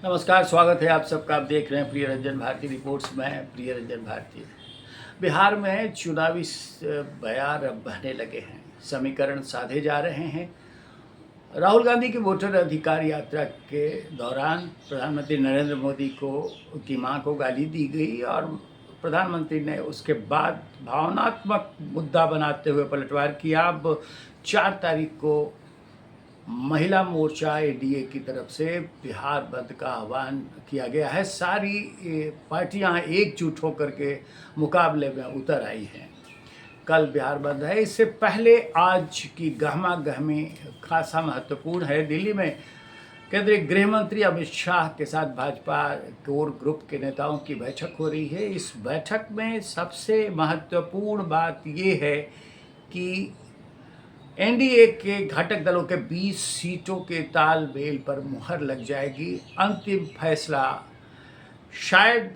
नमस्कार, स्वागत है आप सबका। आप देख रहे हैं प्रिय रंजन भारती रिपोर्ट्स में। प्रिय रंजन भारती। बिहार में चुनावी बयार अब बहने लगे हैं, समीकरण साधे जा रहे हैं। राहुल गांधी की वोटर अधिकार यात्रा के दौरान प्रधानमंत्री नरेंद्र मोदी को की मां को गाली दी गई और प्रधानमंत्री ने उसके बाद भावनात्मक मुद्दा बनाते हुए पलटवार किया। अब 4 तारीख को महिला मोर्चा एडीए की तरफ से बिहार बंद का आह्वान किया गया है। सारी पार्टियां एकजुट होकर के मुकाबले में उतर आई हैं। कल बिहार बंद है। इससे पहले आज की गहमा गहमी खासा महत्वपूर्ण है। दिल्ली में केंद्रीय गृह मंत्री अमित शाह के साथ भाजपा कोर ग्रुप के नेताओं की बैठक हो रही है। इस बैठक में सबसे महत्वपूर्ण बात ये है कि एनडीए के घटक दलों के 20 सीटों के तालमेल पर मुहर लग जाएगी। अंतिम फैसला शायद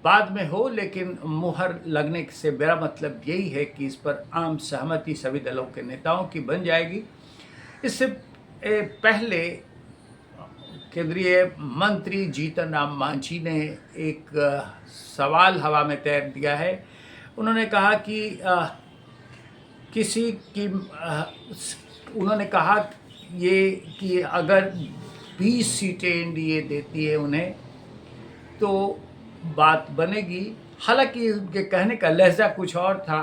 बाद में हो, लेकिन मुहर लगने से मेरा मतलब यही है कि इस पर आम सहमति सभी दलों के नेताओं की बन जाएगी। इससे पहले केंद्रीय मंत्री जीतन राम मांझी ने एक सवाल हवा में तैर दिया है। उन्होंने कहा कि उन्होंने कहा ये कि अगर 20 सीटें एनडीए देती है उन्हें तो बात बनेगी। हालांकि उनके कहने का लहजा कुछ और था।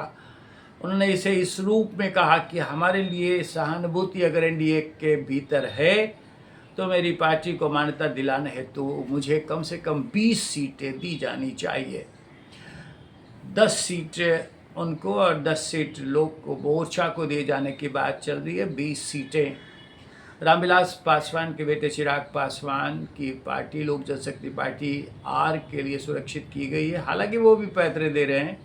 उन्होंने इसे इस रूप में कहा कि हमारे लिए सहानुभूति अगर एनडीए के भीतर है तो मेरी पार्टी को मान्यता दिलाने हेतु मुझे कम से कम 20 सीटें दी जानी चाहिए। 10 सीटें उनको और 10 सीट लोग को मोर्चा को दिए जाने की बात चल रही है। 20 सीटें रामविलास पासवान के बेटे चिराग पासवान की पार्टी लोक जनशक्ति पार्टी आर के लिए सुरक्षित की गई है। हालांकि वो भी पैतरे दे रहे हैं,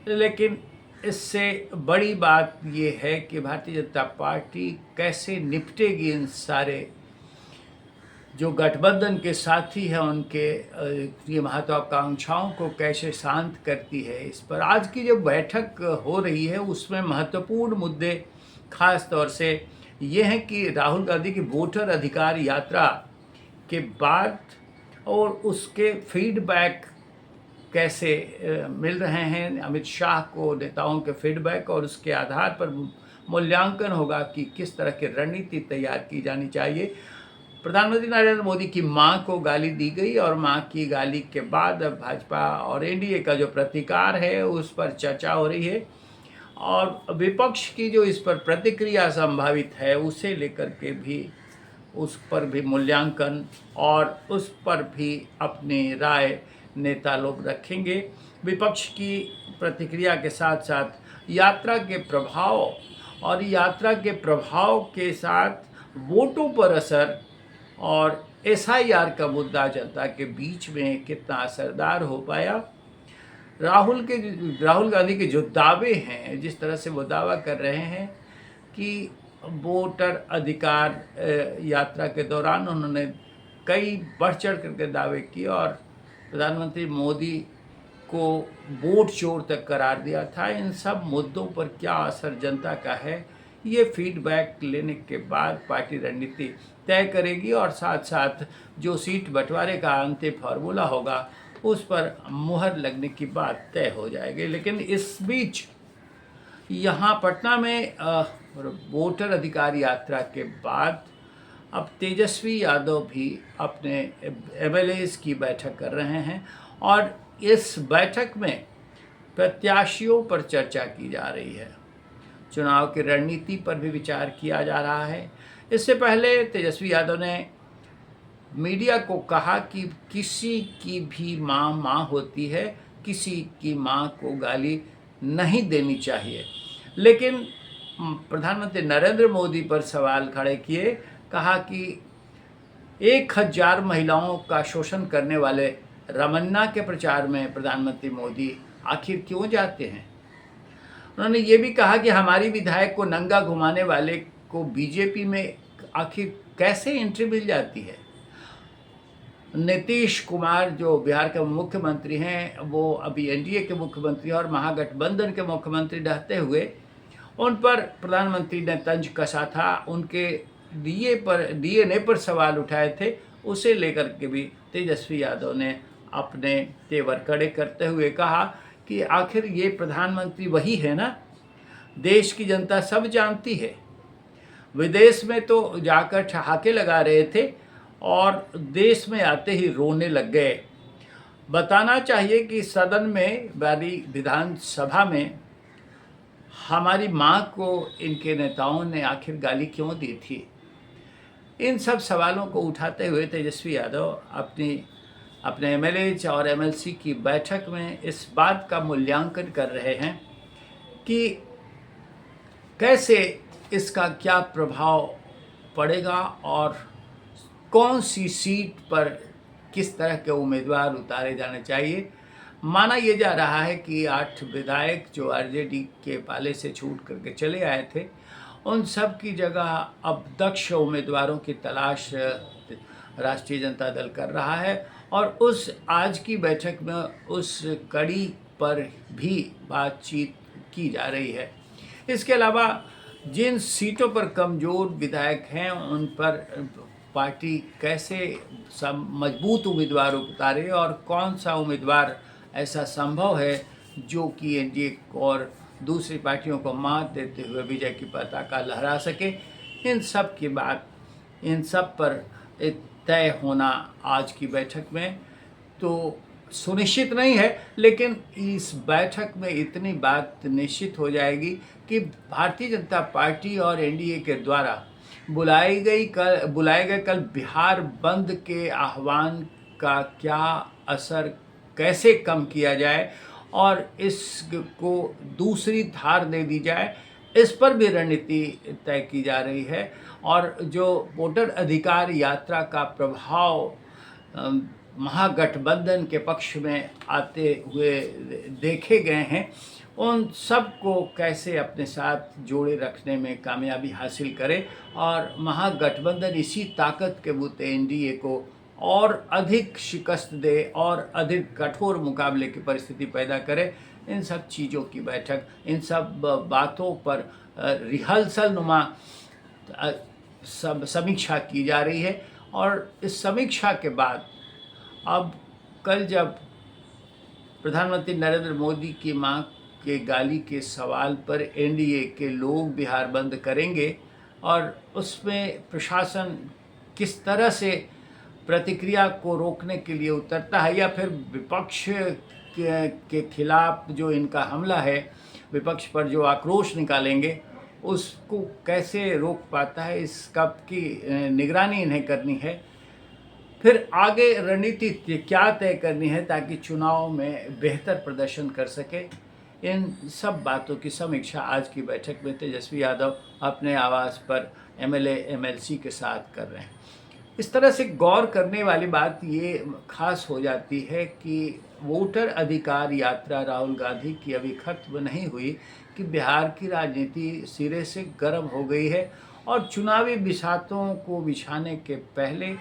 लेकिन इससे बड़ी बात ये है कि भारतीय जनता पार्टी कैसे निपटेगी इन सारे जो गठबंधन के साथी हैं उनके ये महत्वाकांक्षाओं को कैसे शांत करती है। इस पर आज की जो बैठक हो रही है उसमें महत्वपूर्ण मुद्दे खास तौर से ये हैं कि राहुल गांधी की वोटर अधिकार यात्रा के बाद और उसके फीडबैक कैसे मिल रहे हैं अमित शाह को, नेताओं के फीडबैक, और उसके आधार पर मूल्यांकन होगा कि किस तरह की रणनीति तैयार की जानी चाहिए। प्रधानमंत्री नरेंद्र मोदी की मां को गाली दी गई और मां की गाली के बाद अब भाजपा और एनडीए का जो प्रतिकार है उस पर चर्चा हो रही है और विपक्ष की जो इस पर प्रतिक्रिया संभावित है उसे लेकर के भी उस पर भी मूल्यांकन और उस पर भी अपनी राय नेता लोग रखेंगे। विपक्ष की प्रतिक्रिया के साथ साथ यात्रा के प्रभाव और यात्रा के प्रभाव के साथ वोटों पर असर और एसआईआर का मुद्दा जनता के बीच में कितना असरदार हो पाया। राहुल गांधी के जो दावे हैं, जिस तरह से वो दावा कर रहे हैं कि वोटर अधिकार यात्रा के दौरान उन्होंने कई बढ़ चढ़ करके दावे किए और प्रधानमंत्री मोदी को वोट चोर तक करार दिया था। इन सब मुद्दों पर क्या असर जनता का है, ये फीडबैक लेने के बाद पार्टी रणनीति तय करेगी और साथ साथ जो सीट बंटवारे का अंतिम फार्मूला होगा उस पर मुहर लगने की बात तय हो जाएगी। लेकिन इस बीच यहाँ पटना में वोटर अधिकार यात्रा के बाद अब तेजस्वी यादव भी अपने एमएलएज की बैठक कर रहे हैं और इस बैठक में प्रत्याशियों पर चर्चा की जा रही है। चुनाव की रणनीति पर भी विचार किया जा रहा है। इससे पहले तेजस्वी यादव ने मीडिया को कहा कि किसी की भी माँ होती है, किसी की माँ को गाली नहीं देनी चाहिए। लेकिन प्रधानमंत्री नरेंद्र मोदी पर सवाल खड़े किए, कहा कि 1000 महिलाओं का शोषण करने वाले रमन्ना के प्रचार में प्रधानमंत्री मोदी आखिर क्यों जाते हैं। उन्होंने ये भी कहा कि हमारी विधायक को नंगा घुमाने वाले को बीजेपी में आखिर कैसे एंट्री मिल जाती है। नीतीश कुमार जो बिहार के मुख्यमंत्री हैं वो अभी एनडीए के मुख्यमंत्री और महागठबंधन के मुख्यमंत्री रहते हुए उन पर प्रधानमंत्री ने तंज कसा था। उनके डीएनए पर सवाल उठाए थे उसे लेकर के भी तेजस्वी यादव ने अपने तेवर कड़े करते हुए कहा कि आखिर ये प्रधानमंत्री वही है ना, देश की जनता सब जानती है। विदेश में तो जाकर ठहाके लगा रहे थे और देश में आते ही रोने लग गए। बताना चाहिए कि सदन में वाली विधानसभा में हमारी माँ को इनके नेताओं ने आखिर गाली क्यों दी थी। इन सब सवालों को उठाते हुए तेजस्वी यादव अपने एमएलए और एमएलसी की बैठक में इस बात का मूल्यांकन कर रहे हैं कि कैसे इसका क्या प्रभाव पड़ेगा और कौन सी सीट पर किस तरह के उम्मीदवार उतारे जाने चाहिए। माना यह जा रहा है कि 8 विधायक जो आरजेडी के पाले से छूट करके चले आए थे, उन सब की जगह अब दक्ष उम्मीदवारों की तलाश राष्ट्रीय जनता दल कर रहा है और उस आज की बैठक में उस कड़ी पर भी बातचीत की जा रही है। इसके अलावा जिन सीटों पर कमज़ोर विधायक हैं उन पर पार्टी कैसे सब मजबूत उम्मीदवार उतारे और कौन सा उम्मीदवार ऐसा संभव है जो कि एनडीए और दूसरी पार्टियों को मात देते हुए विजय की पताका लहरा सके। इन सब पर तय होना आज की बैठक में तो सुनिश्चित नहीं है, लेकिन इस बैठक में इतनी बात निश्चित हो जाएगी कि भारतीय जनता पार्टी और एनडीए के द्वारा बुलाए गए कल बिहार बंद के आह्वान का क्या असर कैसे कम किया जाए और इसको दूसरी धार दे दी जाए, इस पर भी रणनीति तय की जा रही है। और जो वोटर अधिकार यात्रा का प्रभाव महागठबंधन के पक्ष में आते हुए देखे गए हैं, उन सब को कैसे अपने साथ जोड़े रखने में कामयाबी हासिल करे और महागठबंधन इसी ताकत के बूते एनडीए को और अधिक शिकस्त दे और अधिक कठोर मुकाबले की परिस्थिति पैदा करे। इन सब चीज़ों की बैठक, इन सब बातों पर रिहर्सल नुमा समीक्षा की जा रही है और इस समीक्षा के बाद अब कल जब प्रधानमंत्री नरेंद्र मोदी की मां के गाली के सवाल पर एनडीए के लोग बिहार बंद करेंगे और उसमें प्रशासन किस तरह से प्रतिक्रिया को रोकने के लिए उतरता है या फिर विपक्ष के खिलाफ जो इनका हमला है, विपक्ष पर जो आक्रोश निकालेंगे उसको कैसे रोक पाता है, इस कब की निगरानी इन्हें करनी है। फिर आगे रणनीति क्या तय करनी है ताकि चुनाव में बेहतर प्रदर्शन कर सके। इन सब बातों की समीक्षा आज की बैठक में तेजस्वी यादव अपने आवास पर एमएलए एमएलसी के साथ कर रहे हैं। इस तरह से गौर करने वाली बात ये खास हो जाती है कि वोटर अधिकार यात्रा राहुल गांधी की अभी खत्म नहीं हुई कि बिहार की राजनीति सिरे से गर्म हो गई है और चुनावी बिसातों को बिछाने के पहले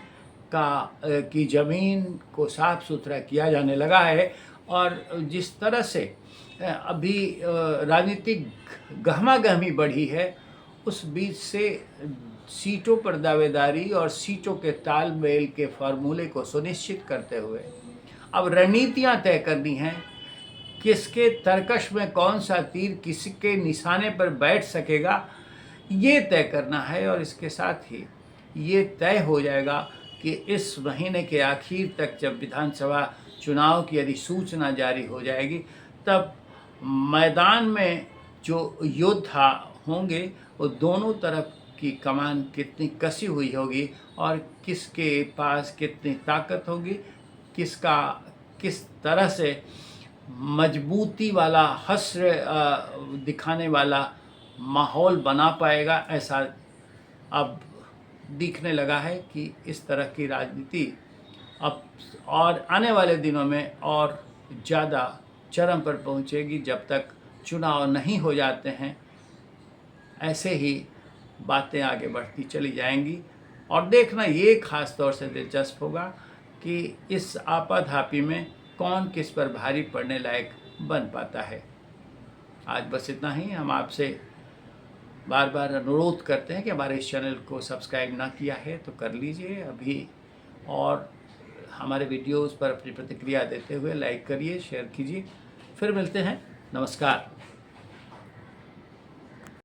की ज़मीन को साफ सुथरा किया जाने लगा है। और जिस तरह से अभी राजनीतिक गहमागहमी बढ़ी है, उस बीच से सीटों पर दावेदारी और सीटों के तालमेल के फार्मूले को सुनिश्चित करते हुए अब रणनीतियां तय करनी हैं। किसके तरकश में कौन सा तीर किसके निशाने पर बैठ सकेगा, ये तय करना है। और इसके साथ ही ये तय हो जाएगा कि इस महीने के आखिर तक जब विधानसभा चुनाव की यदि सूचना जारी हो जाएगी, तब मैदान में जो योद्धा होंगे वो दोनों तरफ की कमान कितनी कसी हुई होगी और किसके पास कितनी ताकत होगी, किसका किस तरह से मजबूती वाला हश्र दिखाने वाला माहौल बना पाएगा, ऐसा अब दिखने लगा है कि इस तरह की राजनीति अब और आने वाले दिनों में और ज़्यादा चरम पर पहुंचेगी। जब तक चुनाव नहीं हो जाते हैं, ऐसे ही बातें आगे बढ़ती चली जाएंगी। और देखना ये ख़ास तौर से दिलचस्प होगा कि इस आपाधापी में कौन किस पर भारी पड़ने लायक बन पाता है। आज बस इतना ही। हम आपसे बार बार अनुरोध करते हैं कि हमारे इस चैनल को सब्सक्राइब ना किया है तो कर लीजिए। अभी और हमारे वीडियोस पर अपनी प्रतिक्रिया देते हुए लाइक करिए, शेयर कीजिए। फिर मिलते हैं। नमस्कार।